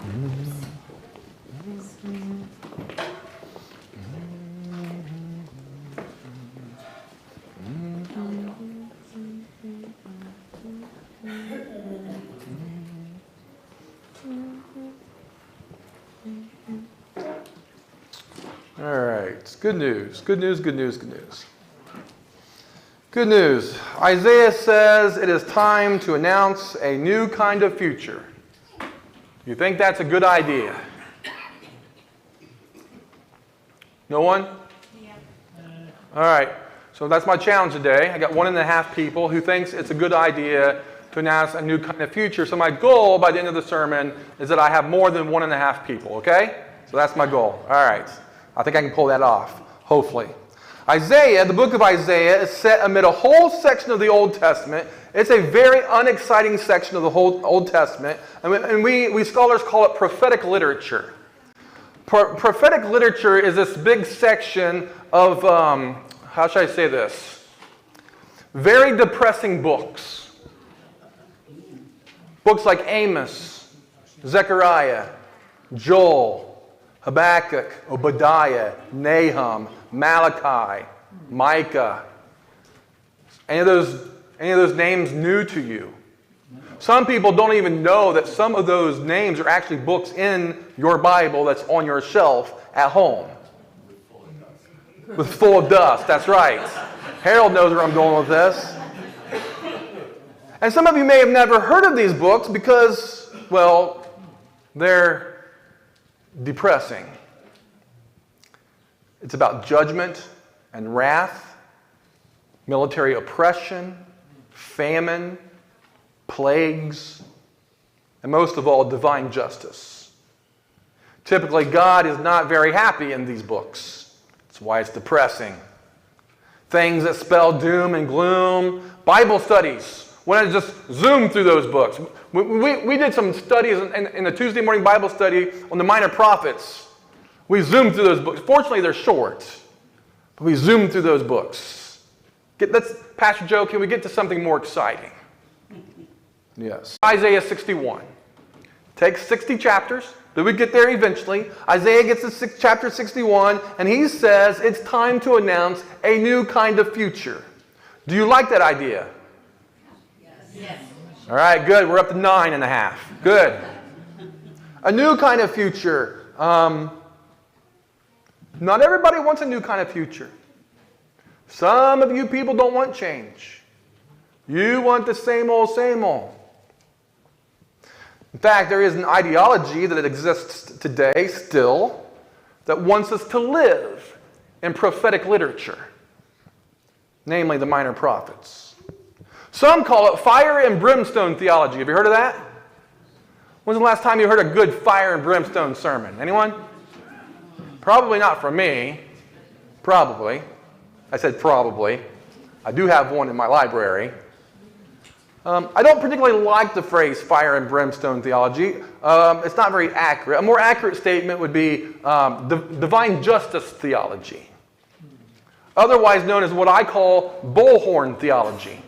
All right, good news, good news, good news, good news. Good news. Isaiah says it is time to announce a new kind of future. You think that's a good idea? No one? Yeah. All right, so that's my challenge today. I got 1.5 people who thinks it's a good idea to announce a new kind of future. So my goal by the end of the sermon is that I have more than 1.5 people, okay? So that's my goal. All right. I think I can pull that off, hopefully. Isaiah, the book of Isaiah, is set amid a whole section of the Old Testament. It's a very unexciting section of the whole Old Testament, and we scholars call it prophetic literature. Prophetic literature is this big section of, how should I say this? Very depressing books. Books like Amos, Zechariah, Joel, Habakkuk, Obadiah, Nahum, Malachi, Micah. Any of those names new to you? Some people don't even know that some of those names are actually books in your Bible that's on your shelf at home. With full of dust, that's right. Harold knows where I'm going with this. And some of you may have never heard of these books because, well, they're depressing. It's about judgment and wrath, military oppression, famine, plagues, and most of all, divine justice. Typically, God is not very happy in these books. That's why it's depressing. Things that spell doom and gloom. Bible studies. Why don't I just zoom through those books? We did some studies in the Tuesday morning Bible study on the minor prophets. We zoomed through those books. Fortunately, they're short, but we zoomed through those books. Pastor Joe, can we get to something more exciting? Yes. Isaiah 61. Takes 60 chapters. Then we get there eventually. Isaiah gets to chapter 61, and he says it's time to announce a new kind of future. Do you like that idea? Yes. All right, good. We're up to 9.5. Good. A new kind of future. Not everybody wants a new kind of future. Some of you people don't want change. You want the same old, same old. In fact, there is an ideology that exists today still that wants us to live in prophetic literature, namely the minor prophets. Some call it fire and brimstone theology. Have you heard of that? When's the last time you heard a good fire and brimstone sermon? Anyone? Probably not from me. Probably. I said probably. I do have one in my library. I don't particularly like the phrase fire and brimstone theology. It's not very accurate. A more accurate statement would be divine justice theology. Otherwise known as what I call bullhorn theology.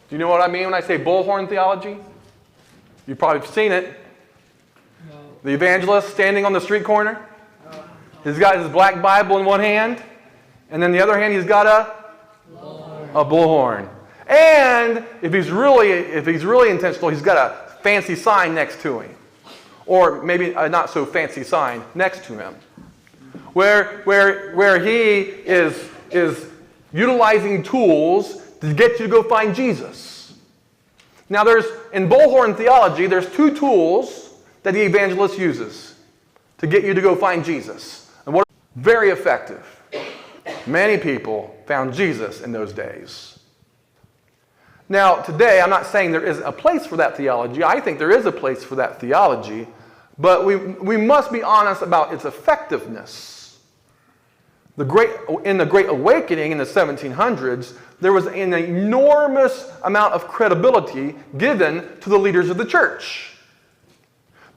Do you know what I mean when I say bullhorn theology? You've probably seen it. No. The evangelist standing on the street corner. He's got his black Bible in one hand, and then the other hand he's got a bullhorn. And if he's really intentional, he's got a fancy sign next to him, or maybe a not so fancy sign next to him, where he is utilizing tools to get you to go find Jesus. Now, in bullhorn theology, there's 2 tools that the evangelist uses to get you to go find Jesus. And what are very effective. Many people found Jesus in those days. Now, today, I'm not saying there isn't a place for that theology. I think there is a place for that theology, but we must be honest about its effectiveness. In the Great Awakening in the 1700s, there was an enormous amount of credibility given to the leaders of the church.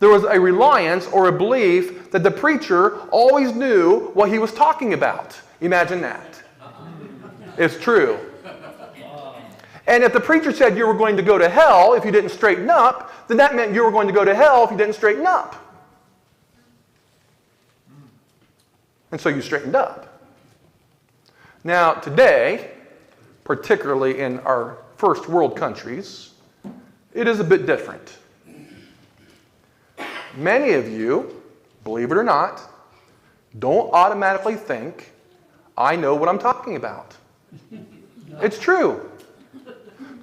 There was a reliance or a belief that the preacher always knew what he was talking about. Imagine that. It's true. And if the preacher said you were going to go to hell if you didn't straighten up, then that meant you were going to go to hell if you didn't straighten up. And so you straightened up. Now, today, particularly in our first world countries, it is a bit different. Many of you, believe it or not, don't automatically think, I know what I'm talking about. It's true.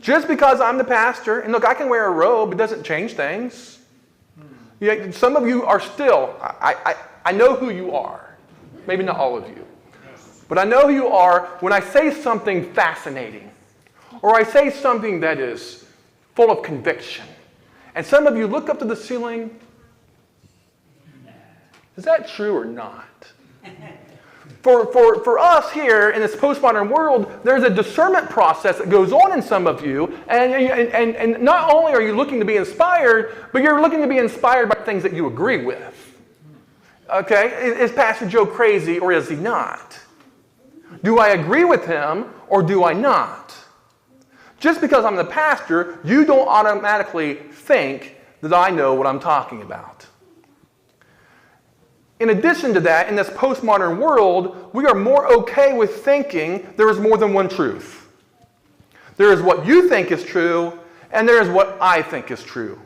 Just because I'm the pastor, and look, I can wear a robe, it doesn't change things. Yeah, some of you are still, I know who you are. Maybe not all of you. But I know who you are when I say something fascinating, or I say something that is full of conviction. And some of you look up to the ceiling. Is that true or not? For us here in this postmodern world, there's a discernment process that goes on in some of you. And not only are you looking to be inspired, but you're looking to be inspired by things that you agree with. Okay? Is Pastor Joe crazy or is he not? Do I agree with him or do I not? Just because I'm the pastor, you don't automatically think that I know what I'm talking about. In addition to that, in this postmodern world, we are more okay with thinking there is more than one truth. There is what you think is true, and there is what I think is true.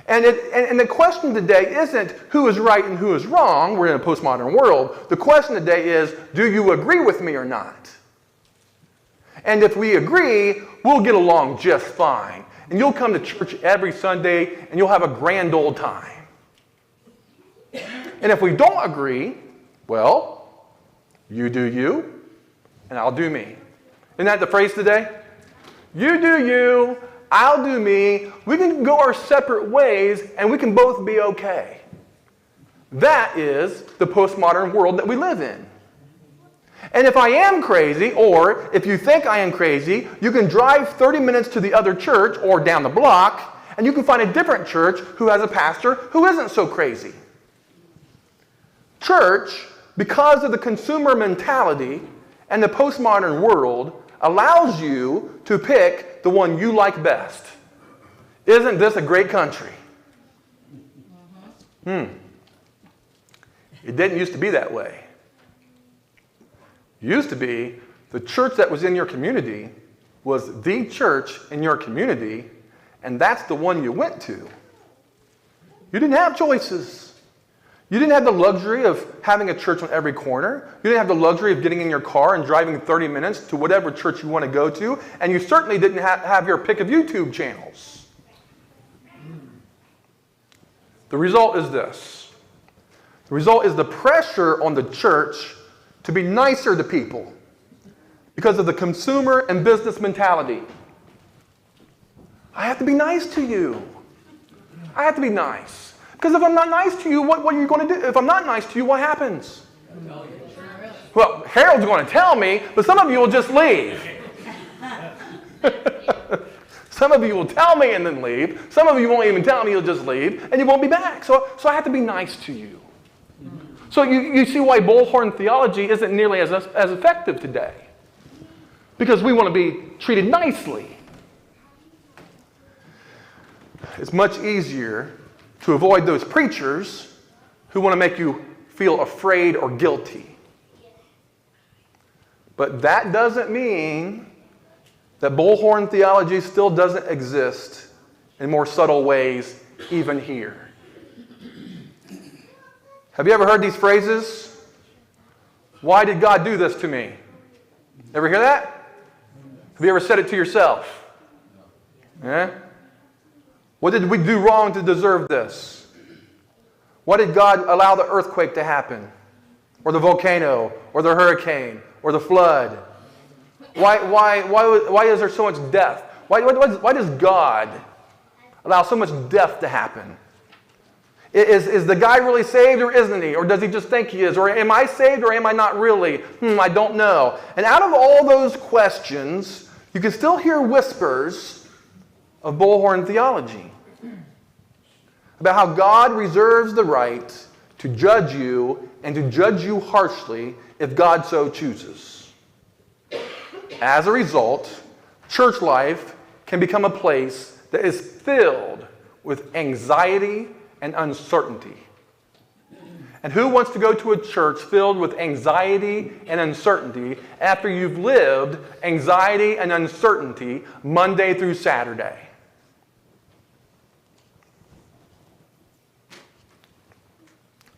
And the question today isn't who is right and who is wrong. We're in a postmodern world. The question today is, do you agree with me or not? And if we agree, we'll get along just fine. And you'll come to church every Sunday, and you'll have a grand old time. And if we don't agree, well, you do you, and I'll do me. Isn't that the phrase today? You do you, I'll do me. We can go our separate ways, and we can both be okay. That is the postmodern world that we live in. And if I am crazy, or if you think I am crazy, you can drive 30 minutes to the other church or down the block, and you can find a different church who has a pastor who isn't so crazy. Church, because of the consumer mentality and the postmodern world, allows you to pick the one you like best. Isn't this a great country? It didn't used to be that way. It used to be the church that was in your community was the church in your community, and that's the one you went to. You didn't have choices. You didn't have the luxury of having a church on every corner. You didn't have the luxury of getting in your car and driving 30 minutes to whatever church you want to go to. And you certainly didn't have your pick of YouTube channels. The result is this. The result is the pressure on the church to be nicer to people because of the consumer and business mentality. I have to be nice to you. I have to be nice. Because if I'm not nice to you, what are you going to do? If I'm not nice to you, what happens? Well, Harold's going to tell me, but some of you will just leave. Some of you will tell me and then leave. Some of you won't even tell me, you'll just leave, and you won't be back. So I have to be nice to you. So you see why bullhorn theology isn't nearly as effective today. Because we want to be treated nicely. It's much easier to avoid those preachers who want to make you feel afraid or guilty. But that doesn't mean that bullhorn theology still doesn't exist in more subtle ways, even here. Have you ever heard these phrases? Why did God do this to me? Ever hear that? Have you ever said it to yourself? Yeah? What did we do wrong to deserve this? Why did God allow the earthquake to happen? Or the volcano? Or the hurricane? Or the flood? Why is there so much death? Why does God allow so much death to happen? Is the guy really saved or isn't he? Or does he just think he is? Or am I saved or am I not really? I don't know. And out of all those questions, you can still hear whispers of bullhorn theology about how God reserves the right to judge you and to judge you harshly if God so chooses. As a result, church life can become a place that is filled with anxiety and uncertainty. And who wants to go to a church filled with anxiety and uncertainty after you've lived anxiety and uncertainty Monday through Saturday?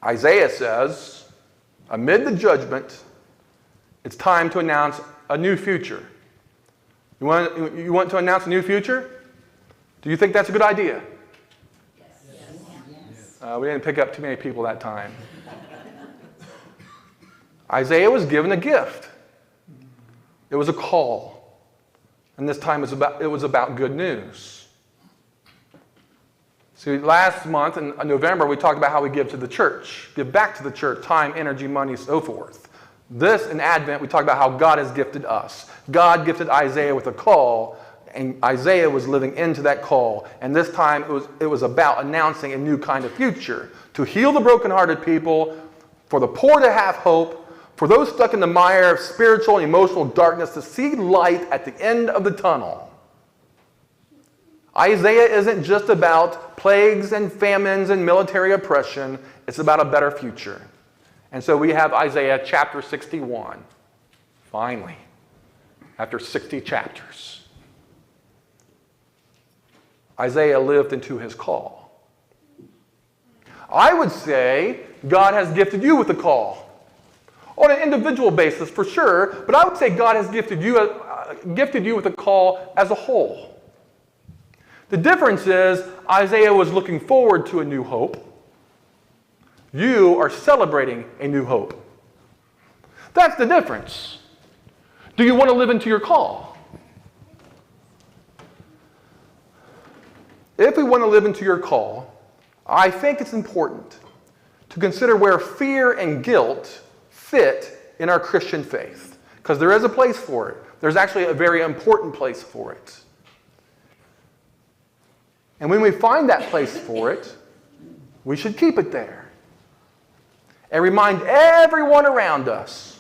Isaiah says, amid the judgment, it's time to announce a new future. You want to announce a new future? Do you think that's a good idea? Yes. We didn't pick up too many people that time. Isaiah was given a gift. It was a call. And this time it was about good news. See, last month in November, we talked about how we give to the church, give back to the church, time, energy, money, so forth. This, in Advent, we talk about how God has gifted us. God gifted Isaiah with a call, and Isaiah was living into that call. And this time, it was about announcing a new kind of future, to heal the brokenhearted people, for the poor to have hope, for those stuck in the mire of spiritual and emotional darkness to see light at the end of the tunnel. Isaiah isn't just about plagues and famines and military oppression. It's about a better future. And so we have Isaiah chapter 61. Finally, after 60 chapters. Isaiah lived into his call. I would say God has gifted you with a call. On an individual basis, for sure, but I would say God has gifted you with a call as a whole. The difference is Isaiah was looking forward to a new hope. You are celebrating a new hope. That's the difference. Do you want to live into your call? If we want to live into your call, I think it's important to consider where fear and guilt fit in our Christian faith. Because there is a place for it. There's actually a very important place for it. And when we find that place for it, we should keep it there. And remind everyone around us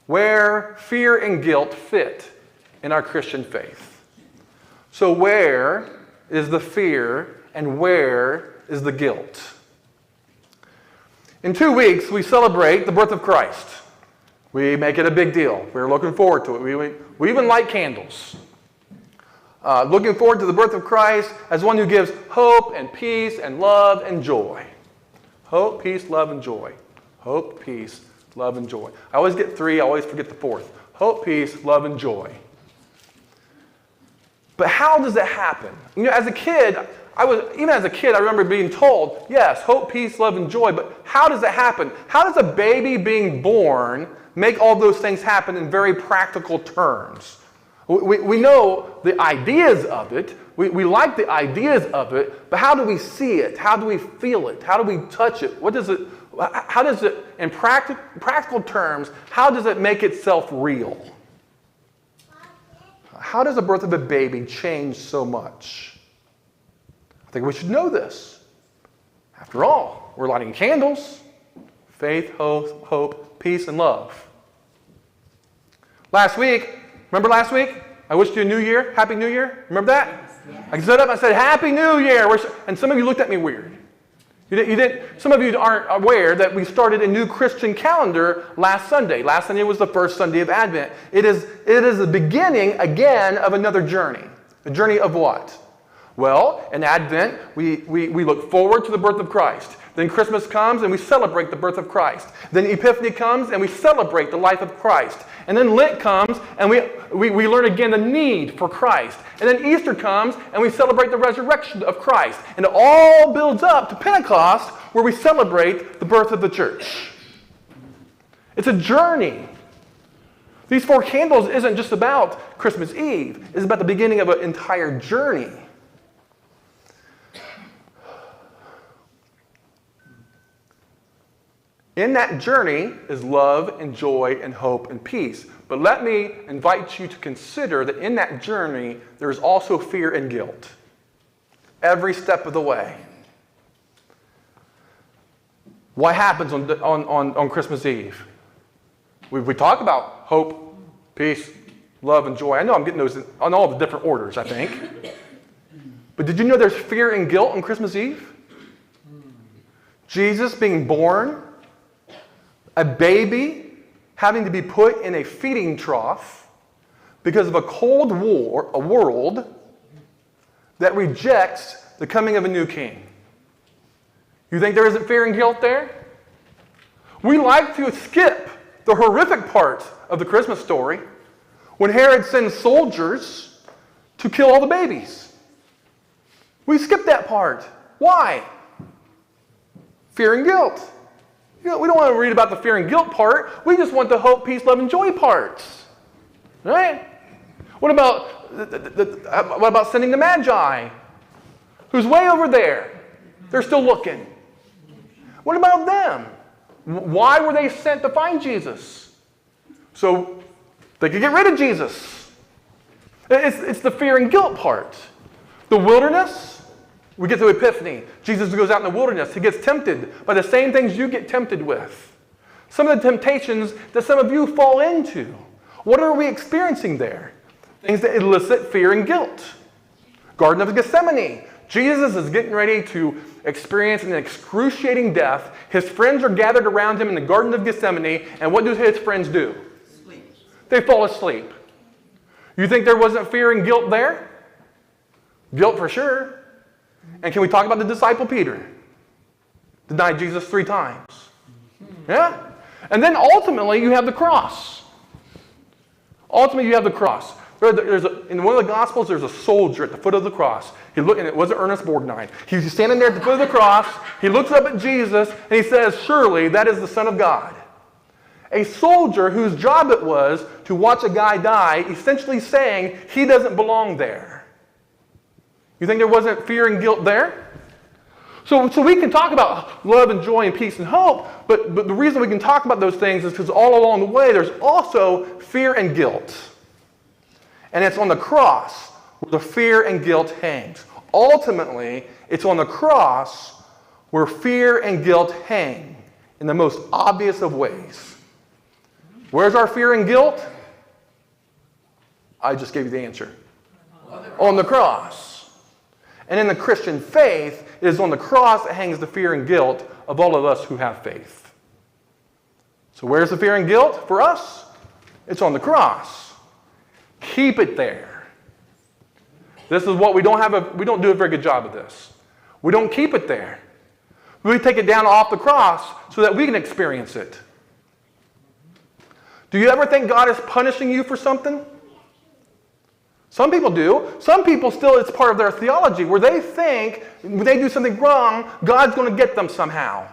where fear and guilt fit in our Christian faith. So where is the fear and where is the guilt? In 2 weeks, we celebrate the birth of Christ. We make it a big deal. We're looking forward to it. We even light candles. Looking forward to the birth of Christ as one who gives hope and peace and love and joy. Hope, peace, love, and joy. Hope, peace, love, and joy. I always get 3, I always forget the 4th. Hope, peace, love, and joy. But how does that happen? As a kid, I remember being told, yes, hope, peace, love, and joy, but how does that happen? How does a baby being born make all those things happen in very practical terms? We know the ideas of it. We like the ideas of it, but how do we see it? How do we feel it? How do we touch it? How does it, in practical terms, how does it make itself real? How does the birth of a baby change so much? I think we should know this. After all, we're lighting candles. Faith, hope, peace, and love. Remember last week? I wished you a new year. Happy New Year. Remember that? Yes. I stood up and I said, Happy New Year. And some of you looked at me weird. You didn't. Some of you aren't aware that we started a new Christian calendar last Sunday. Last Sunday was the first Sunday of Advent. It is the beginning, again, of another journey. A journey of what? Well, in Advent, we look forward to the birth of Christ. Then Christmas comes and we celebrate the birth of Christ. Then Epiphany comes and we celebrate the life of Christ. And then Lent comes and we learn again the need for Christ. And then Easter comes and we celebrate the resurrection of Christ. And it all builds up to Pentecost where we celebrate the birth of the church. It's a journey. These 4 candles isn't just about Christmas Eve. It's about the beginning of an entire journey. In that journey is love and joy and hope and peace. But let me invite you to consider that in that journey, there is also fear and guilt. Every step of the way. What happens on Christmas Eve? We talk about hope, peace, love, and joy. I know I'm getting those on all the different orders, I think. But did you know there's fear and guilt on Christmas Eve? Jesus being born, a baby having to be put in a feeding trough because of a cold war, a world that rejects the coming of a new king. You think there isn't fear and guilt there? We like to skip the horrific part of the Christmas story when Herod sends soldiers to kill all the babies. We skip that part. Why? Fear and guilt. We don't want to read about the fear and guilt part. We just want the hope, peace, love, and joy parts. Right? What about sending the Magi? Who's way over there? They're still looking. What about them? Why were they sent to find Jesus? So they could get rid of Jesus. It's the fear and guilt part. The wilderness, we get to Epiphany. Jesus goes out in the wilderness. He gets tempted by the same things you get tempted with. Some of the temptations that some of you fall into. What are we experiencing there? Things that elicit fear and guilt. Garden of Gethsemane. Jesus is getting ready to experience an excruciating death. His friends are gathered around him in the Garden of Gethsemane, and what do his friends do? Sleep. They fall asleep. You think there wasn't fear and guilt there? Guilt for sure. And can we talk about the disciple Peter? Denied Jesus 3 times. Yeah? And then ultimately you have the cross. Ultimately you have the cross. In one of the Gospels, there's a soldier at the foot of the cross. And it wasn't Ernest Borgnine. He's standing there at the foot of the cross. He looks up at Jesus, and he says, "Surely that is the Son of God." A soldier whose job it was to watch a guy die, essentially saying he doesn't belong there. You think there wasn't fear and guilt there? So we can talk about love and joy and peace and hope, but the reason we can talk about those things is because all along the way, there's also fear and guilt. And it's on the cross where the fear and guilt hangs. Ultimately, it's on the cross where fear and guilt hang in the most obvious of ways. Where's our fear and guilt? I just gave you the answer. On the cross. And in the Christian faith, it is on the cross that hangs the fear and guilt of all of us who have faith. So where's the fear and guilt for us? It's on the cross. Keep it there. This is what we don't do a very good job of this. We don't keep it there. We take it down off the cross so that we can experience it. Do you ever think God is punishing you for something? Some people do. Some people still, it's part of their theology where they think when they do something wrong, God's going to get them somehow.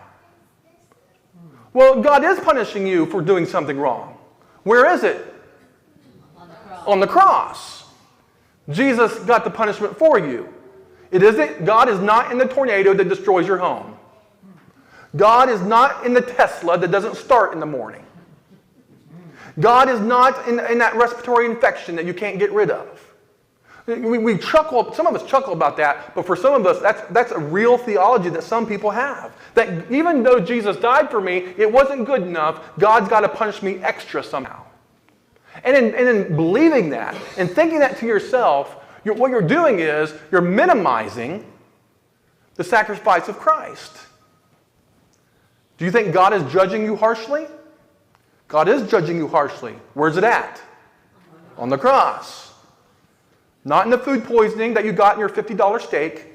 Well, God is punishing you for doing something wrong. Where is it? On the cross. Jesus got the punishment for you. God is not in the tornado that destroys your home. God is not in the Tesla that doesn't start in the morning. God is not in that respiratory infection that you can't get rid of. We chuckle, some of us chuckle about that, but for some of us, that's a real theology that some people have. That even though Jesus died for me, it wasn't good enough, God's got to punish me extra somehow. And in believing that and thinking that to yourself, what you're doing is you're minimizing the sacrifice of Christ. Do you think God is judging you harshly? God is judging you harshly. Where's it at? On the cross. Not in the food poisoning that you got in your $50 steak.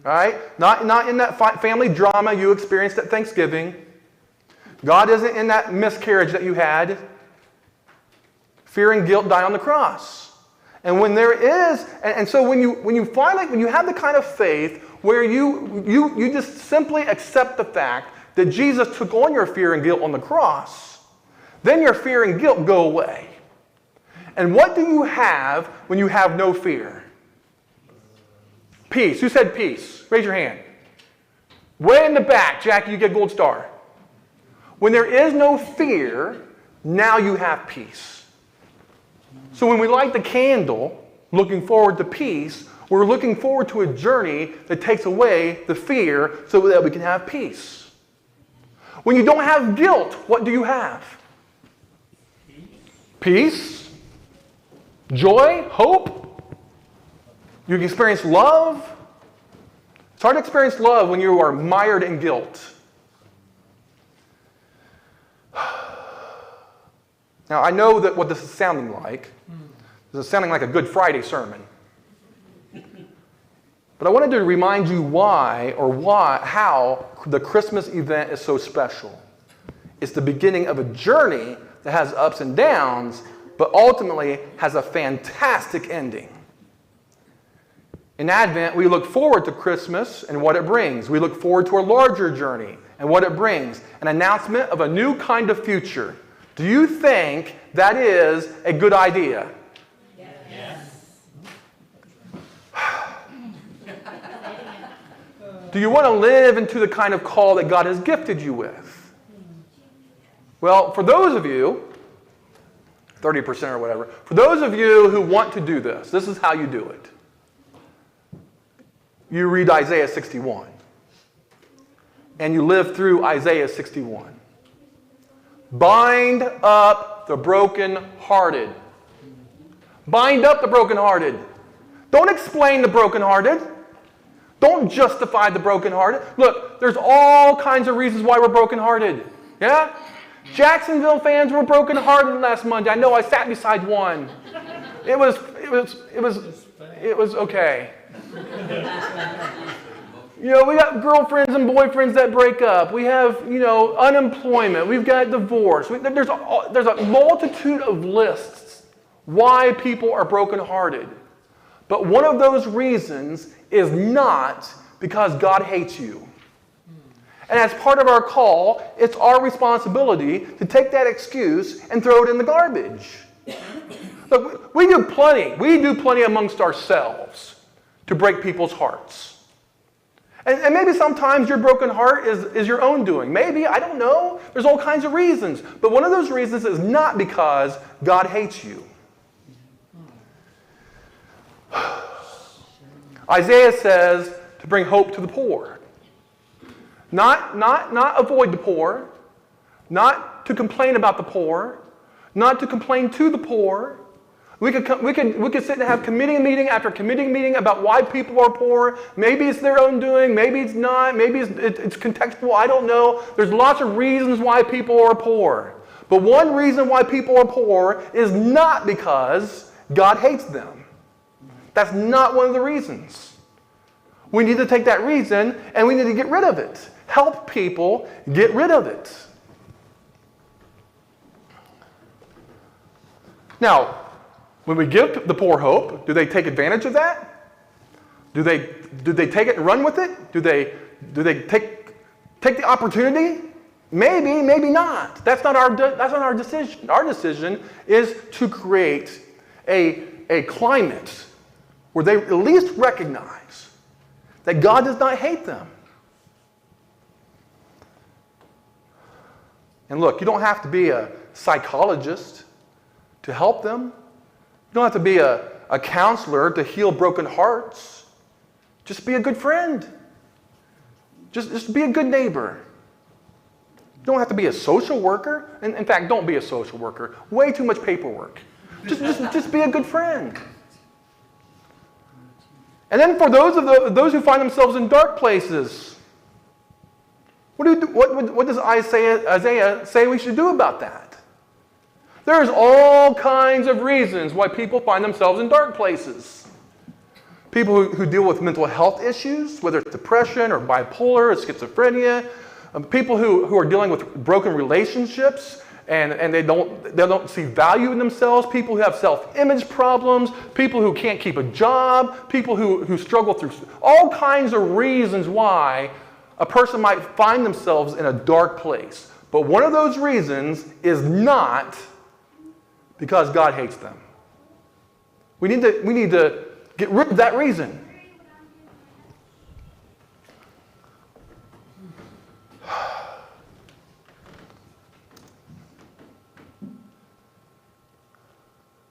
Right? Not in that family drama you experienced at Thanksgiving. God isn't in that miscarriage that you had. Fear and guilt die on the cross. And when there is, and so when you have the kind of faith where you just simply accept the fact that Jesus took on your fear and guilt on the cross, then your fear and guilt go away. And what do you have when you have no fear? Peace. Who said peace? Raise your hand. Way in the back, Jackie, you get a gold star. When there is no fear, now you have peace. So when we light the candle, looking forward to peace, we're looking forward to a journey that takes away the fear so that we can have peace. When you don't have guilt, what do you have? Peace. joy, hope. You can experience love. It's hard to experience love when you are mired in guilt. Now, I know that what this is sounding like. This is sounding like a Good Friday sermon. But I wanted to remind you how the Christmas event is so special. It's the beginning of a journey that has ups and downs, but ultimately has a fantastic ending. In Advent, we look forward to Christmas and what it brings. We look forward to a larger journey and what it brings, an announcement of a new kind of future. Do you think that is a good idea? Yes. Do you want to live into the kind of call that God has gifted you with? Well, for those of you, 30% or whatever, for those of you who want to do this, this is how you do it. You read Isaiah 61. And you live through Isaiah 61. Bind up the brokenhearted. Bind up the brokenhearted. Don't explain the brokenhearted. Don't justify the brokenhearted. Look, there's all kinds of reasons why we're brokenhearted. Yeah? Jacksonville fans were brokenhearted last Monday. I know I sat beside one. It was okay. You know, we got girlfriends and boyfriends that break up. We have, unemployment. We've got divorce. There's a multitude of lists why people are brokenhearted. But one of those reasons is not because God hates you. And as part of our call, it's our responsibility to take that excuse and throw it in the garbage. Look, we do plenty amongst ourselves to break people's hearts. And maybe sometimes your broken heart is your own doing. Maybe, I don't know. There's all kinds of reasons. But one of those reasons is not because God hates you. Isaiah says to bring hope to the poor. Not avoid the poor. Not to complain about the poor. Not to complain to the poor. We could sit and have committee meeting after committee meeting about why people are poor. Maybe it's their own doing. Maybe it's not. Maybe it's contextual. I don't know. There's lots of reasons why people are poor. But one reason why people are poor is not because God hates them. That's not one of the reasons. We need to take that reason and we need to get rid of it. Help people get rid of it. Now, when we give the poor hope, do they take advantage of that? Do they take it and run with it? Do they take the opportunity? Maybe, maybe not. That's not our decision. Our decision is to create a climate where they at least recognize that God does not hate them. And look, you don't have to be a psychologist to help them. You don't have to be a counselor to heal broken hearts. Just be a good friend. Just be a good neighbor. You don't have to be a social worker. And in fact, don't be a social worker. Way too much paperwork. Just be a good friend. And then for those who find themselves in dark places, what does Isaiah say we should do about that? There's all kinds of reasons why people find themselves in dark places. People who deal with mental health issues, whether it's depression or bipolar or schizophrenia, people who are dealing with broken relationships and they don't see value in themselves, people who have self-image problems, people who can't keep a job, people who struggle through all kinds of reasons why a person might find themselves in a dark place. But one of those reasons is not because God hates them. We need to get rid of that reason.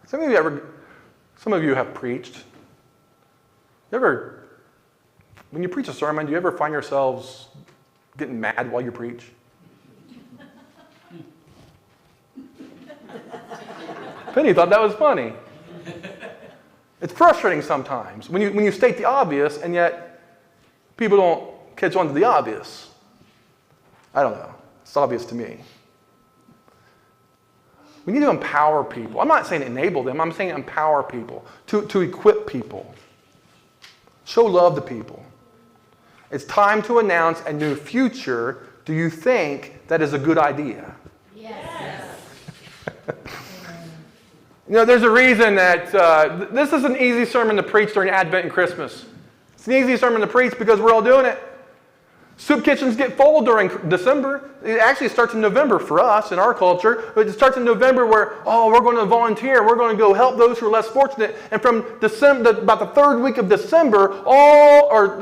Some of you have preached. When you preach a sermon, do you ever find yourselves getting mad while you preach? Penny thought that was funny. It's frustrating sometimes when you state the obvious and yet people don't catch on to the obvious. I don't know. It's obvious to me. We need to empower people. I'm not saying enable them. I'm saying empower people, to equip people. Show love to people. It's time to announce a new future. Do you think that is a good idea? Yes. You know, there's a reason that this is an easy sermon to preach during Advent and Christmas. It's an easy sermon to preach because we're all doing it. Soup kitchens get full during December. It actually starts in November for us in our culture. But it starts in November where, we're going to volunteer. We're going to go help those who are less fortunate. And from December, about the third week of December,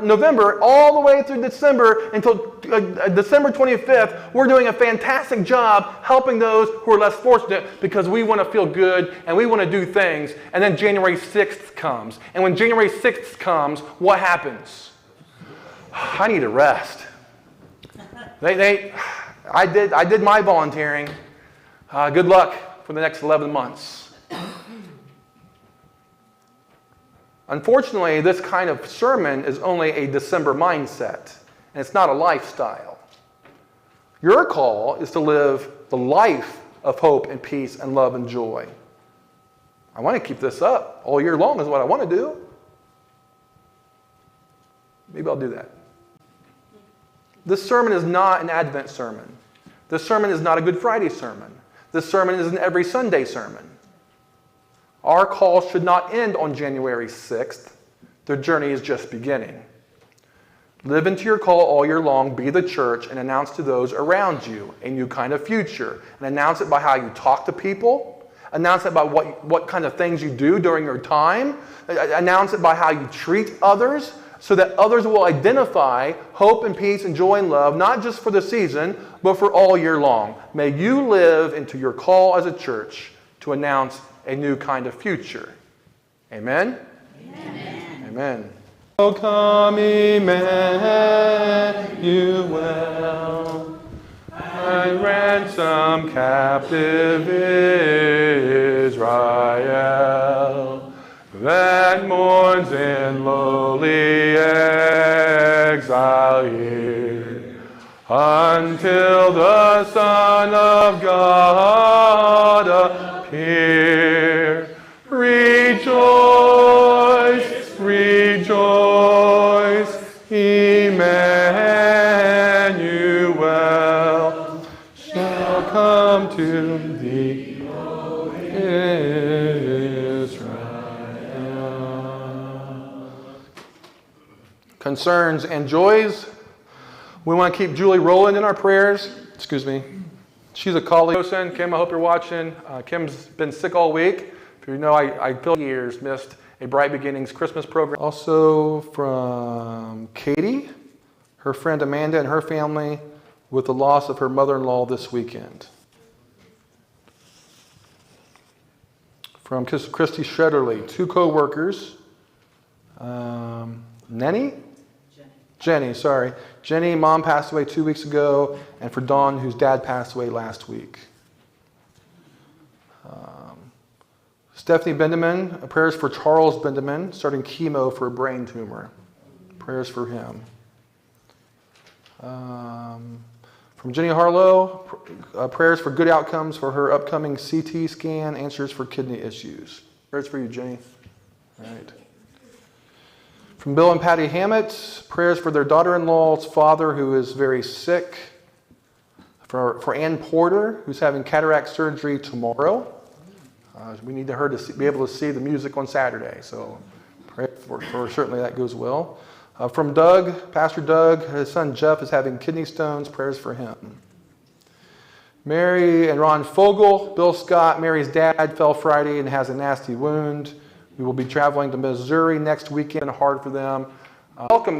November, all the way through December until December 25th, we're doing a fantastic job helping those who are less fortunate because we want to feel good and we want to do things. And then January 6th comes. And when January 6th comes, what happens? I need a rest. I did my volunteering. Good luck for the next 11 months. Unfortunately, this kind of sermon is only a December mindset, and it's not a lifestyle. Your call is to live the life of hope and peace and love and joy. I want to keep this up all year long is what I want to do. Maybe I'll do that. This sermon is not an Advent sermon. This sermon is not a Good Friday sermon. This sermon is an every Sunday sermon. Our call should not end on January 6th. The journey is just beginning. Live into your call all year long, be the church, and announce to those around you a new kind of future. And announce it by how you talk to people. Announce it by what kind of things you do during your time. Announce it by how you treat others, so that others will identify hope and peace and joy and love, not just for the season, but for all year long. May you live into your call as a church to announce a new kind of future. Amen? Amen. Amen. O come, Emmanuel, and ransom captive Israel, that mourns in lowly exile here, until the Son of God appear. Rejoice, rejoice, Emmanuel shall come to thee, concerns and joys. We want to keep Julie Rowland in our prayers. Excuse me. She's a colleague. Kim, I hope you're watching. Kim's been sick all week. If you know, I feel years missed a Bright Beginnings Christmas program. Also from Katie, her friend Amanda and her family with the loss of her mother-in-law this weekend. From Christy Shredderly, 2 co-workers. Jenny, sorry. Jenny, mom passed away 2 weeks ago, and for Dawn, whose dad passed away last week. Stephanie Bendeman, prayers for Charles Bendeman, starting chemo for a brain tumor. Prayers for him. From Jenny Harlow, prayers for good outcomes for her upcoming CT scan, answers for kidney issues. Prayers for you, Jenny. All right. From Bill and Patty Hammett, prayers for their daughter-in-law's father who is very sick. For Ann Porter, who's having cataract surgery tomorrow. We need her to be able to see the music on Saturday, so pray for certainly that goes well. From Doug, Pastor Doug, his son Jeff is having kidney stones. Prayers for him. Mary and Ron Fogel, Bill Scott, Mary's dad fell Friday and has a nasty wound. We will be traveling to Missouri next weekend. Hard for them. Welcome them.